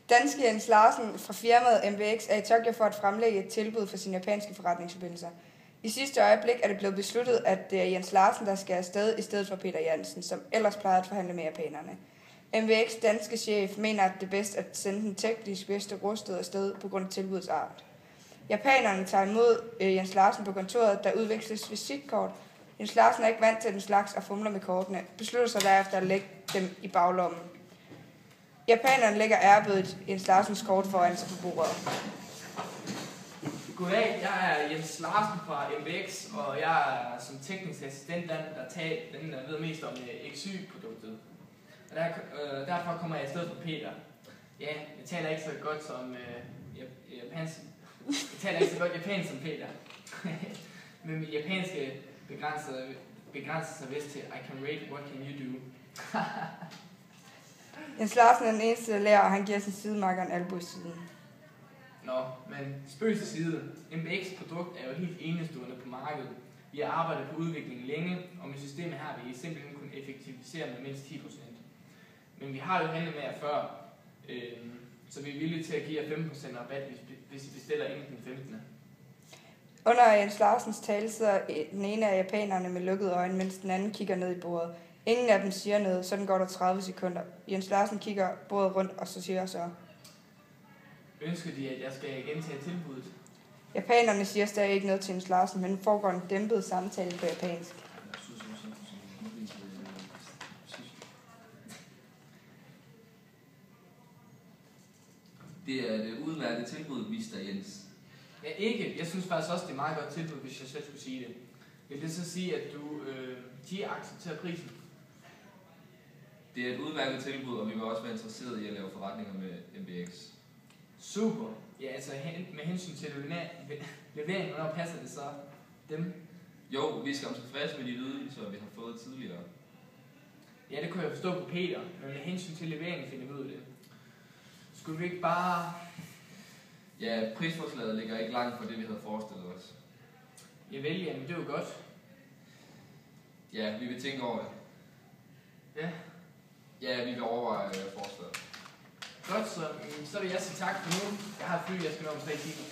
Danske Jens Larsen fra firmaet MBX er i Tokyo for at fremlægge et tilbud for sine japanske forretningsforbindelser. I sidste øjeblik er det blevet besluttet, at det er Jens Larsen, der skal afsted i stedet for Peter Jansen, som ellers plejede at forhandle med japanerne. MBX danske chef mener, at det er bedst at sende den teknisk bedste rustet afsted på grund af tilbudets art. Japanerne tager imod Jens Larsen på kontoret, der udveksles visitkort. Jens Larsen er ikke vant til den slags og fumler med kortene, beslutter sig derefter at lægge dem i baglommen. Japanerne lægger ærbødigt Jens Larsens kort foran sig på bordet. Goddag, jeg er Jens Larsen fra MBX, og jeg er som teknisk assistent den der ved mest om XY-produktet. Og derfor kommer jeg i stedet for Peter. Ja, jeg taler ikke så godt som japansk. Jeg taler ikke så godt japansk som Peter. Men mit japanske begrænser sig vist til I can rate, what can you do? Jens Larsen er den eneste, der lærer, og han giver sin sidemakker en albu i siden. Nå, men spøg til side. MBX produkt er jo helt enestående på markedet. Vi har arbejdet på udviklingen længe, og med systemet her vil I simpelthen kunne effektivisere med mindst 10%. Men vi har jo handlet med jer før, så vi er villige til at give jer 15% rabat, hvis I bestiller inden den 15. Under Jens Larsens tale sidder den ene af japanerne med lukkede øjne, mens den anden kigger ned i bordet. Ingen af dem siger noget, sådan går der 30 sekunder. Jens Larsen kigger bordet rundt, og så siger så: Ønsker de, at jeg skal gentage tilbuddet? Japanerne siger stadig ikke noget til Jens Larsen, men foregår en dæmpet samtale på japansk. Det er et udmærket tilbud, Mr. Jens. Ja, ikke. Jeg synes faktisk også, det er et meget godt tilbud, hvis jeg selv skulle sige det. Vil det så sige, at du accepterer prisen? Det er et udmærket tilbud, og vi vil også være interesseret i at lave forretninger med MBX. Super. Ja, altså med hensyn til leveringen, hvornår passer det så dem? Jo, vi skal tilfredse med de ydelser, vi har fået tidligere. Ja, det kunne jeg forstå på Peter, men med hensyn til leveringen finder vi ud af det. Skulle vi ikke bare... Ja, prisforslaget ligger ikke langt fra det, vi havde forestillet os. Javel, jamen det er jo godt. Ja, vi vil tænke over det. Ja. Ja, vi vil overveje forslaget. Godt, så vil jeg sige tak for nu. Jeg har et fly, jeg skal nå om 3 timer.